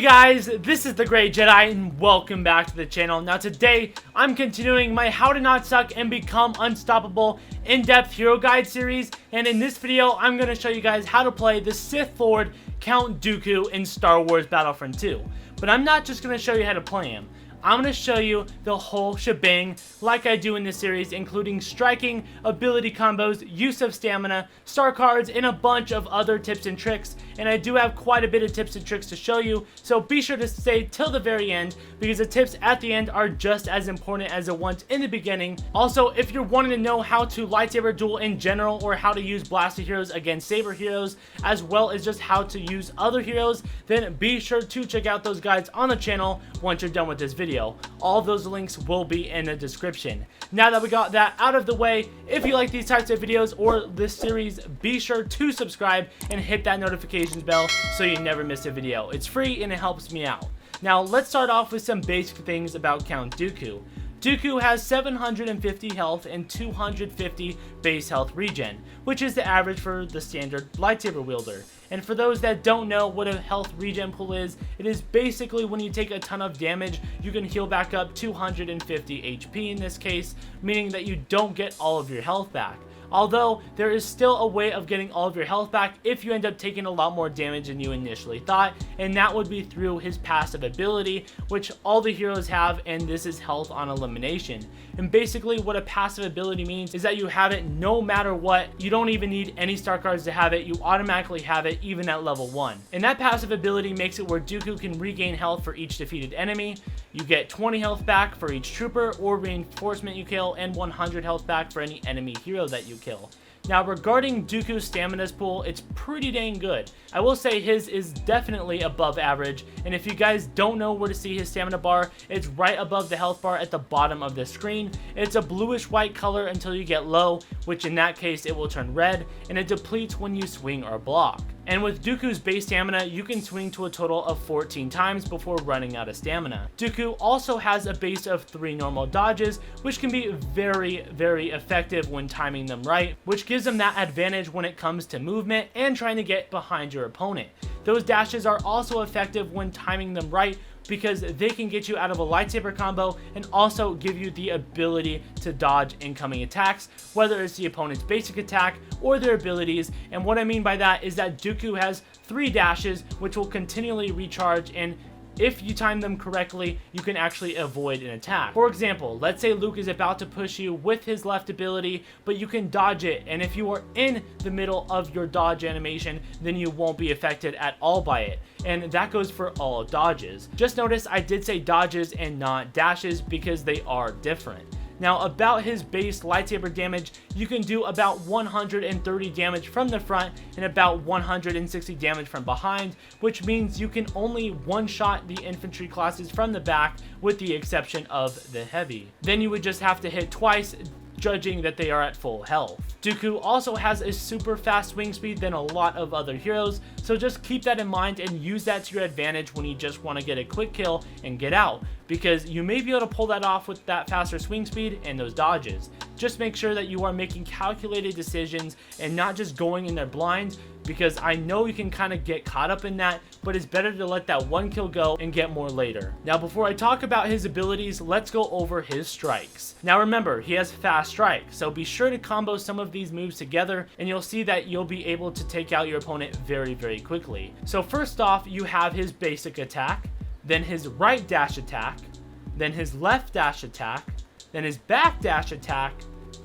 guys, this is the Great Jedi and welcome back to the channel. Now today, I'm continuing my How to Not Suck and Become Unstoppable in-depth hero guide series, and in this video, I'm going to show you guys how to play the Sith Lord Count Dooku in Star Wars Battlefront 2. But I'm not just going to show you how to play him. I'm going to show you the whole shebang like I do in this series, including striking, ability combos, use of stamina, star cards, and a bunch of other tips and tricks. And I do have quite a bit of tips and tricks to show you, so be sure to stay till the very end because the tips at the end are just as important as the ones in the beginning. Also, if you're wanting to know how to lightsaber duel in general or how to use blaster heroes against saber heroes, as well as just how to use other heroes, then be sure to check out those guides on the channel once you're done with this video. All of those links will be in the description. Now that we got that out of the way, if you like these types of videos or this series, be sure to subscribe and hit that notifications bell so you never miss a video. It's free and it helps me out. Now let's start off with some basic things about Count Dooku. Dooku has 750 health and 250 base health regen, which is the average for the standard lightsaber wielder. And for those that don't know what a health regen pool is, it is basically when you take a ton of damage, you can heal back up 250 HP in this case, meaning that you don't get all of your health back. Although, there is still a way of getting all of your health back if you end up taking a lot more damage than you initially thought, and that would be through his passive ability, which all the heroes have, and this is health on elimination. And basically what a passive ability means is that you have it no matter what. You don't even need any star cards to have it, you automatically have it even at level 1. And that passive ability makes it where Dooku can regain health for each defeated enemy, you get 20 health back for each trooper or reinforcement you kill, and 100 health back for any enemy hero that you kill. Now regarding Dooku's stamina pool, it's pretty dang good. I will say his is definitely above average, and if you guys don't know where to see his stamina bar, it's right above the health bar at the bottom of the screen. It's a bluish white color until you get low, which in that case it will turn red, and it depletes when you swing or block. And with Dooku's base stamina, you can swing to a total of 14 times before running out of stamina. Dooku also has a base of 3 normal dodges, which can be very effective when timing them right, which gives him that advantage when it comes to movement and trying to get behind your opponent. Those dashes are also effective when timing them right, because they can get you out of a lightsaber combo and also give you the ability to dodge incoming attacks, whether it's the opponent's basic attack or their abilities. And what I mean by that is that Dooku has 3 dashes which will continually recharge, and if you time them correctly, you can actually avoid an attack. For example, let's say Luke is about to push you with his left ability, but you can dodge it, and if you are in the middle of your dodge animation, then you won't be affected at all by it. And that goes for all dodges. Just notice I did say dodges and not dashes because they are different. Now about his base lightsaber damage, you can do about 130 damage from the front and about 160 damage from behind, which means you can only one-shot the infantry classes from the back with the exception of the heavy. Then you would just have to hit twice, judging that they are at full health. Dooku also has a super fast swing speed than a lot of other heroes, so just keep that in mind and use that to your advantage when you just want to get a quick kill and get out, because you may be able to pull that off with that faster swing speed and those dodges. Just make sure that you are making calculated decisions and not just going in there blind, because I know you can kind of get caught up in that, but it's better to let that one kill go and get more later. Now before I talk about his abilities, let's go over his strikes. Now remember, he has fast strike, so be sure to combo some of these moves together and you'll see that you'll be able to take out your opponent very quickly. So first off, you have his basic attack, then his right dash attack, then his left dash attack, then his back dash attack,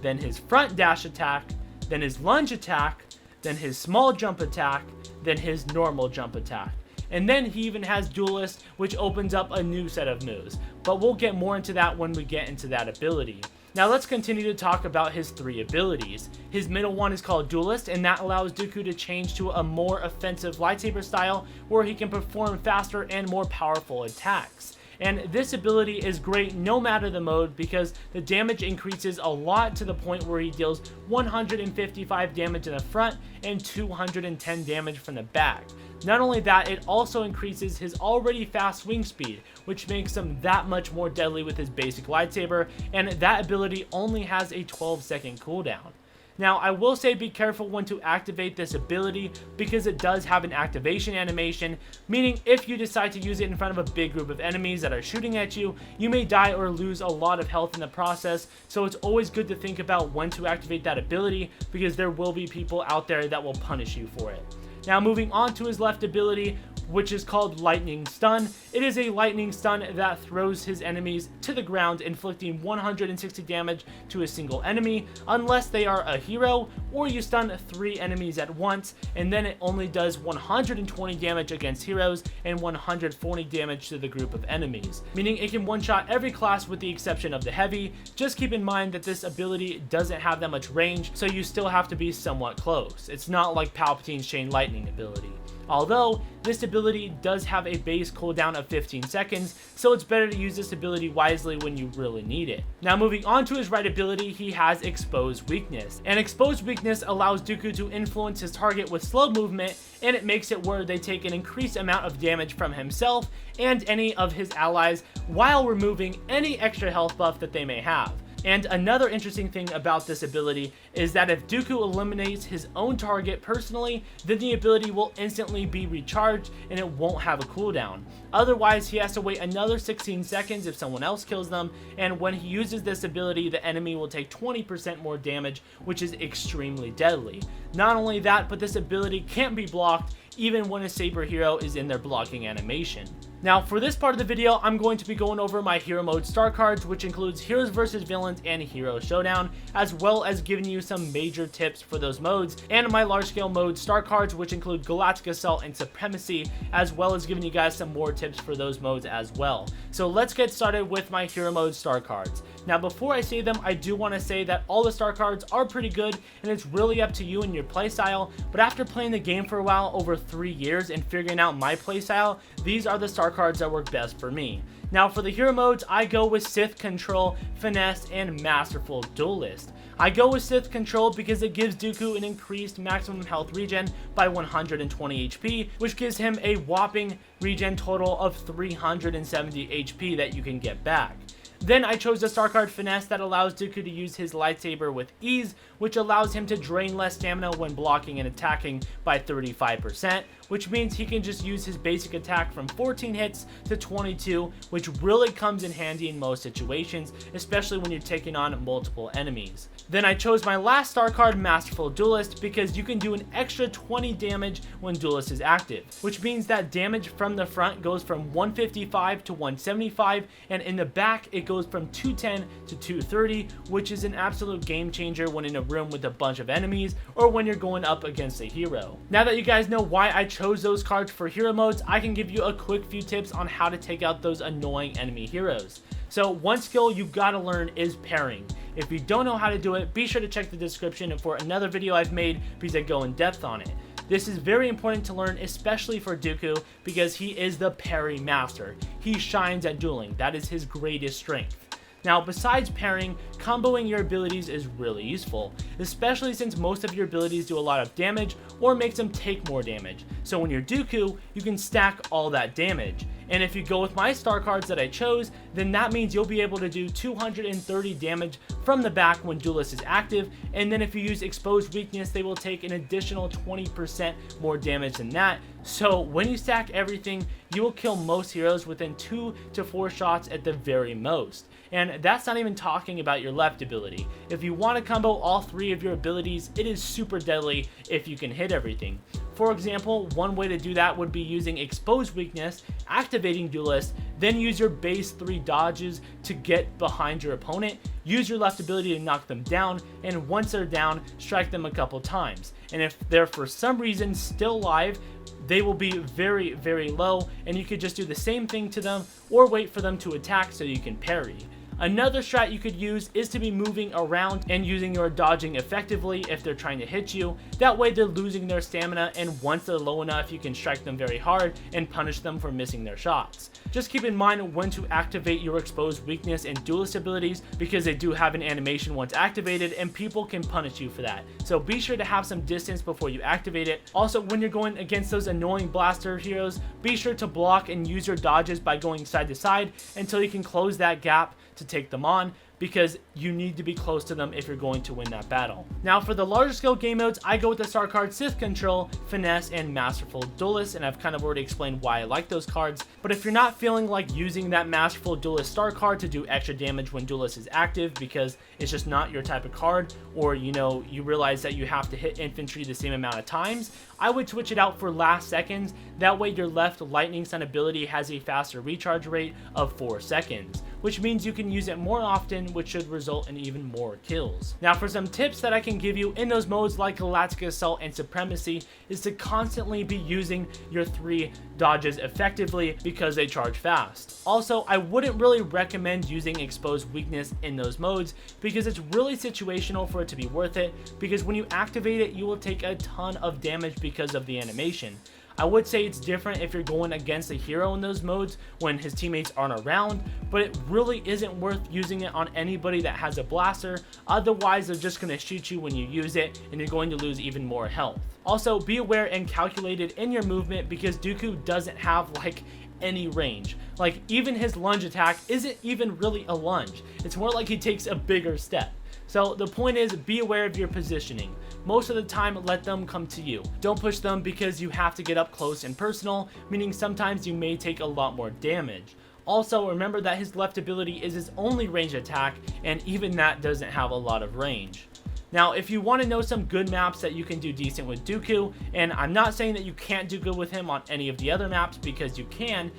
then his front dash attack, then his lunge attack, then his small jump attack, then his normal jump attack. And then he even has Duelist, which opens up a new set of moves, but we'll get more into that when we get into that ability. Now let's continue to talk about his 3 abilities. His middle one is called Duelist, and that allows Dooku to change to a more offensive lightsaber style where he can perform faster and more powerful attacks. And this ability is great no matter the mode because the damage increases a lot to the point where he deals 155 damage in the front and 210 damage from the back. Not only that, it also increases his already fast swing speed, which makes him that much more deadly with his basic lightsaber, and that ability only has a 12-second cooldown. Now, I will say be careful when to activate this ability because it does have an activation animation, meaning if you decide to use it in front of a big group of enemies that are shooting at you, you may die or lose a lot of health in the process, so it's always good to think about when to activate that ability because there will be people out there that will punish you for it. Now, moving on to his left ability, which is called Lightning Stun. It is a lightning stun that throws his enemies to the ground, inflicting 160 damage to a single enemy, unless they are a hero, or you stun 3 enemies at once, and then it only does 120 damage against heroes and 140 damage to the group of enemies, meaning it can one-shot every class with the exception of the heavy. Just keep in mind that this ability doesn't have that much range, so you still have to be somewhat close. It's not like Palpatine's Chain Lightning ability. Although, this ability does have a base cooldown of 15 seconds, so it's better to use this ability wisely when you really need it. Now, moving on to his right ability, he has Exposed Weakness. And Exposed Weakness allows Dooku to influence his target with slow movement, and it makes it where they take an increased amount of damage from himself and any of his allies while removing any extra health buff that they may have. And another interesting thing about this ability is that if Dooku eliminates his own target personally, then the ability will instantly be recharged and it won't have a cooldown. Otherwise, he has to wait another 16 seconds if someone else kills them, and when he uses this ability, the enemy will take 20% more damage, which is extremely deadly. Not only that, but this ability can't be blocked even when a saber hero is in their blocking animation. Now, for this part of the video, I'm going to be going over my hero mode star cards, which includes heroes versus villains and hero showdown, as well as giving you some major tips for those modes, and my large scale mode star cards, which include Galactic Assault and Supremacy, as well as giving you guys some more tips for those modes as well. So let's get started with my hero mode star cards. Now, before I say them, I do want to say that all the star cards are pretty good, and it's really up to you and your playstyle, but after playing the game for a while, over 3 years, and figuring out my playstyle, these are the star cards that work best for me. Now, for the hero modes, I go with Sith Control, Finesse, and Masterful Duelist. I go with Sith Control because it gives Dooku an increased maximum health regen by 120 HP, which gives him a whopping regen total of 370 HP that you can get back. Then I chose the star card Finesse that allows Dooku to use his lightsaber with ease, which allows him to drain less stamina when blocking and attacking by 35%, which means he can just use his basic attack from 14 hits to 22, which really comes in handy in most situations, especially when you're taking on multiple enemies. Then I chose my last star card, Masterful Duelist, because you can do an extra 20 damage when Duelist is active, which means that damage from the front goes from 155 to 175, and in the back it goes from 210 to 230, which is an absolute game changer when in a room with a bunch of enemies or when you're going up against a hero. Now that you guys know why I chose those cards for hero modes, I can give you a quick few tips on how to take out those annoying enemy heroes. So one skill you've got to learn is parrying. If you don't know how to do it, be sure to check the description for another video I've made because I go in depth on it. This is very important to learn, especially for Dooku, because he is the parry master. He shines at dueling. That is his greatest strength. Now, besides parrying, comboing your abilities is really useful, especially since most of your abilities do a lot of damage or makes them take more damage. So when you're Dooku, you can stack all that damage. And if you go with my star cards that I chose, then that means you'll be able to do 230 damage from the back when Duelist is active, and then if you use Exposed Weakness, they will take an additional 20% more damage than that. So when you stack everything, you will kill most heroes within 2 to 4 shots at the very most. And that's not even talking about your left ability. If you want to combo all 3 of your abilities, it is super deadly if you can hit everything. For example, one way to do that would be using Exposed Weakness, activating Duelist, then use your base 3 dodges to get behind your opponent, use your left ability to knock them down, and once they're down, strike them a couple times. And if they're for some reason still alive, they will be very, very low, and you could just do the same thing to them or wait for them to attack so you can parry. Another strat you could use is to be moving around and using your dodging effectively if they're trying to hit you. That way they're losing their stamina, and once they're low enough, you can strike them very hard and punish them for missing their shots. Just keep in mind when to activate your Exposed Weakness and Duelist abilities, because they do have an animation once activated and people can punish you for that. So be sure to have some distance before you activate it. Also, when you're going against those annoying blaster heroes, be sure to block and use your dodges by going side to side until you can close that gap to take them on, because you need to be close to them if you're going to win that battle. Now for the larger scale game modes, I go with the star card Sith Control, Finesse, and Masterful Duelist, and I've kind of already explained why I like those cards. But if you're not feeling like using that Masterful Duelist star card to do extra damage when Duelist is active because it's just not your type of card, or you realize that you have to hit infantry the same amount of times, I would switch it out for last seconds. That way your left lightning stun ability has a faster recharge rate of 4 seconds, which means you can use it more often, which should result in even more kills. Now for some tips that I can give you in those modes like Galactic Assault and Supremacy is to constantly be using your 3 dodges effectively because they charge fast. Also, I wouldn't really recommend using Exposed Weakness in those modes because it's really situational for it to be worth it, because when you activate it, you will take a ton of damage because of the animation. I would say it's different if you're going against a hero in those modes when his teammates aren't around, but it really isn't worth using it on anybody that has a blaster. Otherwise, they're just going to shoot you when you use it, and you're going to lose even more health. Also, be aware and calculated in your movement because Dooku doesn't have like any range. Like, even his lunge attack isn't even really a lunge. It's more like he takes a bigger step. So the point is, be aware of your positioning. Most of the time, let them come to you. Don't push them because you have to get up close and personal, meaning sometimes you may take a lot more damage. Also, remember that his left ability is his only range attack, and even that doesn't have a lot of range. Now, if you want to know some good maps that you can do decent with Dooku, and I'm not saying that you can't do good with him on any of the other maps, because you can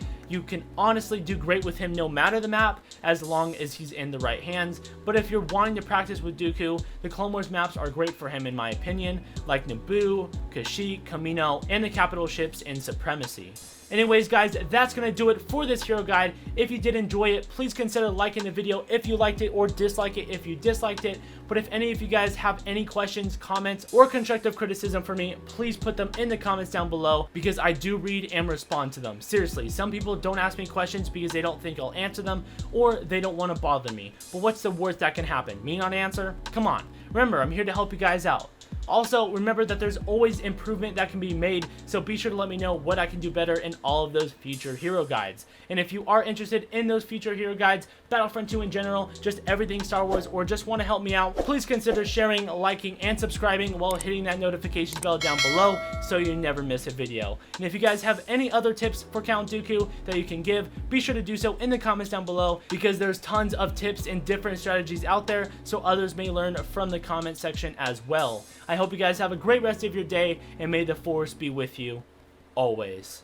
honestly do great with him no matter the map, as long as he's in the right hands. But if you're wanting to practice with Dooku, the Clone Wars maps are great for him in my opinion, like Naboo, Kashyyyk, Kamino, and the capital ships in Supremacy. Anyways guys, that's going to do it for this hero guide. If you did enjoy it, please consider liking the video if you liked it, or dislike it if you disliked it. But if any of you guys have any questions, comments, or constructive criticism for me, please put them in the comments down below, because I do read and respond to them. Seriously, some people don't ask me questions because they don't think I'll answer them, or they don't want to bother me. But what's the worst that can happen? Me not answer? Come on. Remember, I'm here to help you guys out. Also, remember that there's always improvement that can be made, so be sure to let me know what I can do better in all of those future hero guides. And if you are interested in those future hero guides, Battlefront 2 in general, just everything Star Wars, or just want to help me out, please consider sharing, liking, and subscribing while hitting that notification bell down below so you never miss a video. And if you guys have any other tips for Count Dooku that you can give, be sure to do so in the comments down below, because there's tons of tips and different strategies out there, so others may learn from the comment section as well. I hope you guys have a great rest of your day, and may the Force be with you always.